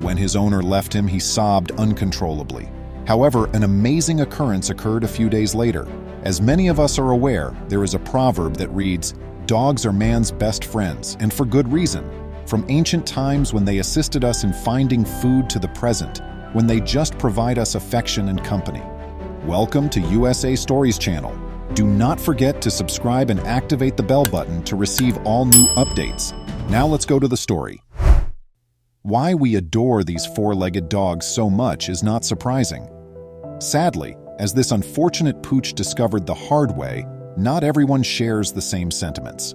When his owner left him, he sobbed uncontrollably. However, an amazing occurrence occurred a few days later. As many of us are aware, there is a proverb that reads, "Dogs are man's best friends, and for good reason. From ancient times when they assisted us in finding food to the present, when they just provide us affection and company." Welcome to USA Stories channel. Do not forget to subscribe and activate the bell button to receive all new updates. Now let's go to the story. Why we adore these four-legged dogs so much is not surprising. Sadly, as this unfortunate pooch discovered the hard way, not everyone shares the same sentiments.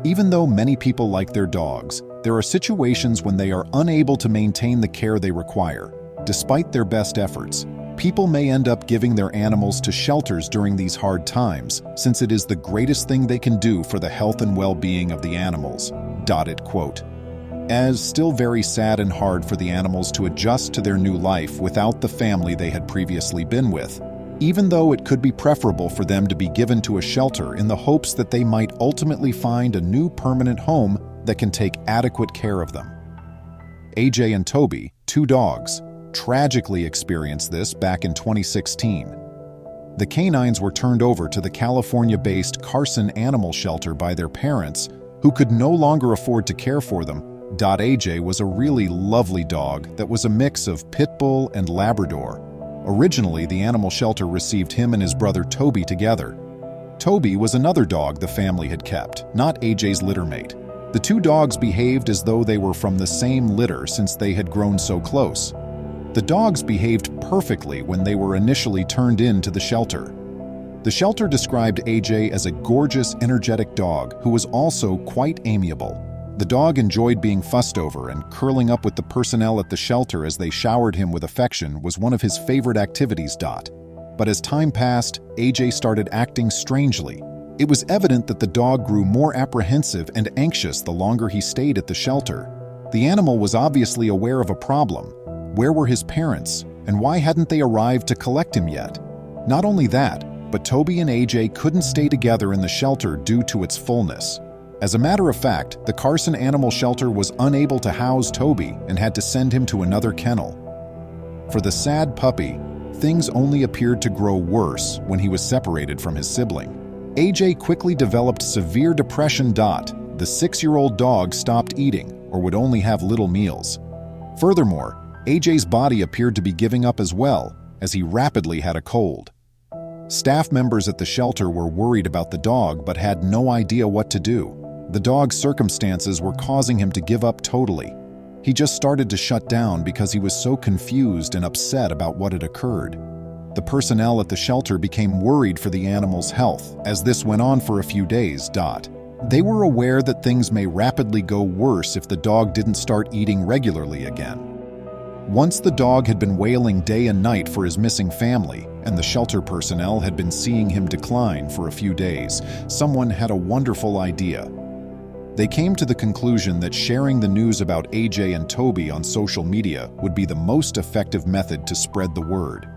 Even though many people like their dogs, there are situations when they are unable to maintain the care they require. Despite their best efforts, people may end up giving their animals to shelters during these hard times, since it is the greatest thing they can do for the health and well-being of the animals. It quote. As still very sad and hard for the animals to adjust to their new life without the family they had previously been with, even though it could be preferable for them to be given to a shelter in the hopes that they might ultimately find a new permanent home that can take adequate care of them. AJ and Toby, two dogs, tragically experienced this back in 2016. The canines were turned over to the California-based Carson Animal Shelter by their parents, who could no longer afford to care for them. AJ was a really lovely dog that was a mix of pit bull and Labrador. Originally, the animal shelter received him and his brother Toby together. Toby was another dog the family had kept, not AJ's littermate. The two dogs behaved as though they were from the same litter since they had grown so close. The dogs behaved perfectly when they were initially turned into the shelter. The shelter described AJ as a gorgeous, energetic dog who was also quite amiable. The dog enjoyed being fussed over, and curling up with the personnel at the shelter as they showered him with affection was one of his favorite activities. But as time passed, AJ started acting strangely. It was evident that the dog grew more apprehensive and anxious the longer he stayed at the shelter. The animal was obviously aware of a problem. Where were his parents, and why hadn't they arrived to collect him yet? Not only that, but Toby and AJ couldn't stay together in the shelter due to its fullness. As a matter of fact, the Carson Animal Shelter was unable to house Toby and had to send him to another kennel. For the sad puppy, things only appeared to grow worse when he was separated from his sibling. AJ quickly developed severe depression. The 6-year-old dog stopped eating or would only have little meals. Furthermore, AJ's body appeared to be giving up as well, as he rapidly had a cold. Staff members at the shelter were worried about the dog but had no idea what to do. The dog's circumstances were causing him to give up totally. He just started to shut down because he was so confused and upset about what had occurred. The personnel at the shelter became worried for the animal's health as this went on for a few days. They were aware that things may rapidly go worse if the dog didn't start eating regularly again. Once the dog had been wailing day and night for his missing family, and the shelter personnel had been seeing him decline for a few days, someone had a wonderful idea. They came to the conclusion that sharing the news about AJ and Toby on social media would be the most effective method to spread the word.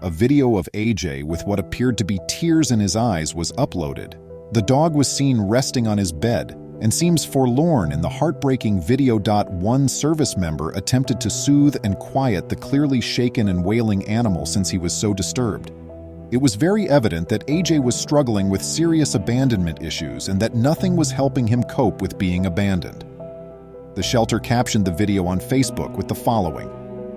A video of AJ with what appeared to be tears in his eyes was uploaded. The dog was seen resting on his bed and seems forlorn in the heartbreaking video. One service member attempted to soothe and quiet the clearly shaken and wailing animal since he was so disturbed. It was very evident that AJ was struggling with serious abandonment issues and that nothing was helping him cope with being abandoned. The shelter captioned the video on Facebook with the following: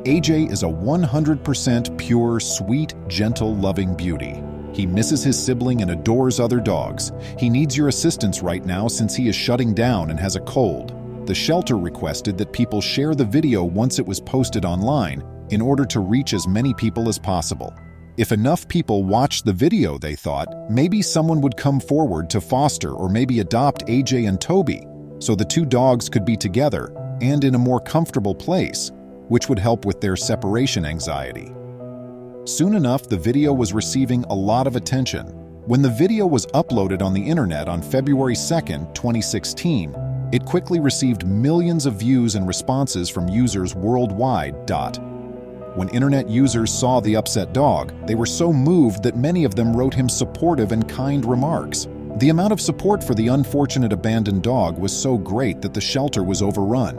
"AJ is a 100% pure, sweet, gentle, loving beauty. He misses his sibling and adores other dogs. He needs your assistance right now since he is shutting down and has a cold." The shelter requested that people share the video once it was posted online in order to reach as many people as possible. If enough people watched the video, they thought, maybe someone would come forward to foster or maybe adopt AJ and Toby, so the two dogs could be together and in a more comfortable place, which would help with their separation anxiety. Soon enough, the video was receiving a lot of attention. When the video was uploaded on the internet on February 2nd, 2016, it quickly received millions of views and responses from users worldwide. When internet users saw the upset dog, they were so moved that many of them wrote him supportive and kind remarks. The amount of support for the unfortunate abandoned dog was so great that the shelter was overrun.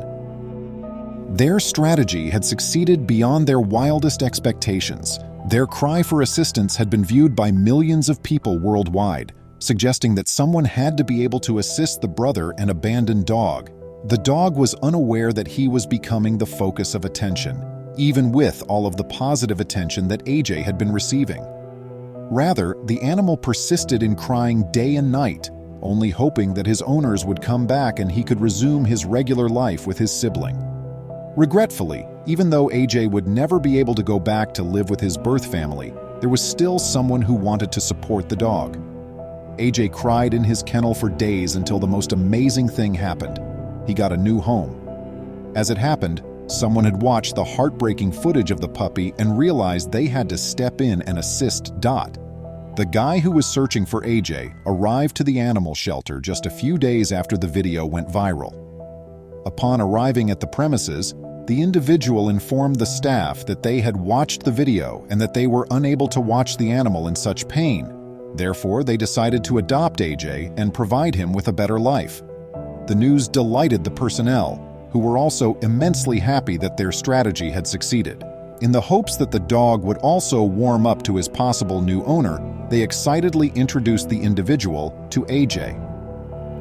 Their strategy had succeeded beyond their wildest expectations. Their cry for assistance had been viewed by millions of people worldwide, suggesting that someone had to be able to assist the brother and abandoned dog. The dog was unaware that he was becoming the focus of attention, even with all of the positive attention that AJ had been receiving. Rather, the animal persisted in crying day and night, only hoping that his owners would come back and he could resume his regular life with his sibling. Regretfully, even though AJ would never be able to go back to live with his birth family, there was still someone who wanted to support the dog. AJ cried in his kennel for days until the most amazing thing happened. He got a new home. As it happened, someone had watched the heartbreaking footage of the puppy and realized they had to step in and assist Dot. The guy who was searching for AJ arrived to the animal shelter just a few days after the video went viral. Upon arriving at the premises, the individual informed the staff that they had watched the video and that they were unable to watch the animal in such pain. Therefore, they decided to adopt AJ and provide him with a better life. The news delighted the personnel, who were also immensely happy that their strategy had succeeded. In the hopes that the dog would also warm up to his possible new owner, they excitedly introduced the individual to AJ.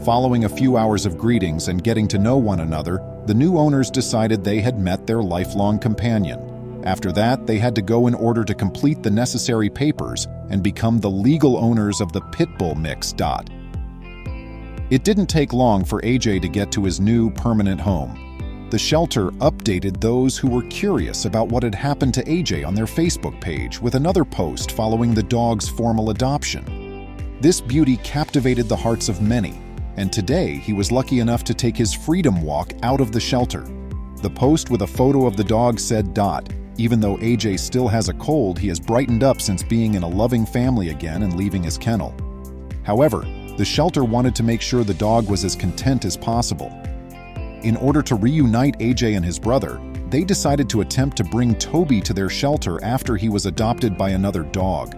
Following a few hours of greetings and getting to know one another, the new owners decided they had met their lifelong companion. After that, they had to go in order to complete the necessary papers and become the legal owners of the pit bull mix. It didn't take long for AJ to get to his new permanent home. The shelter updated those who were curious about what had happened to AJ on their Facebook page with another post following the dog's formal adoption. This beauty captivated the hearts of many, and today he was lucky enough to take his freedom walk out of the shelter. The post with a photo of the dog said, "Even though AJ still has a cold, he has brightened up since being in a loving family again and leaving his kennel." However, the shelter wanted to make sure the dog was as content as possible. In order to reunite AJ and his brother, they decided to attempt to bring Toby to their shelter after he was adopted by another dog.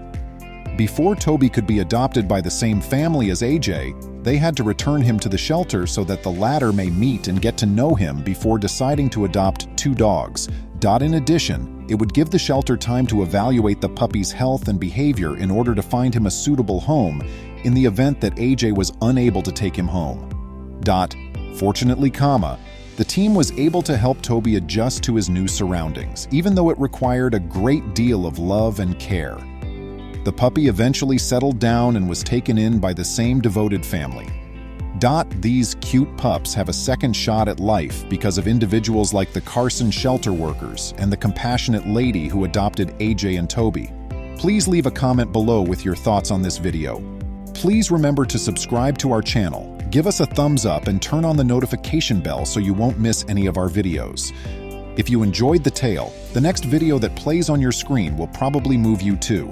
Before Toby could be adopted by the same family as AJ, they had to return him to the shelter so that the latter may meet and get to know him before deciding to adopt two dogs. In addition, it would give the shelter time to evaluate the puppy's health and behavior in order to find him a suitable home in the event that AJ was unable to take him home. Fortunately, the team was able to help Toby adjust to his new surroundings, even though it required a great deal of love and care. The puppy eventually settled down and was taken in by the same devoted family. These cute pups have a second shot at life because of individuals like the Carson shelter workers and the compassionate lady who adopted AJ and Toby. Please leave a comment below with your thoughts on this video. Please remember to subscribe to our channel, give us a thumbs up, and turn on the notification bell so you won't miss any of our videos. If you enjoyed the tale, the next video that plays on your screen will probably move you too.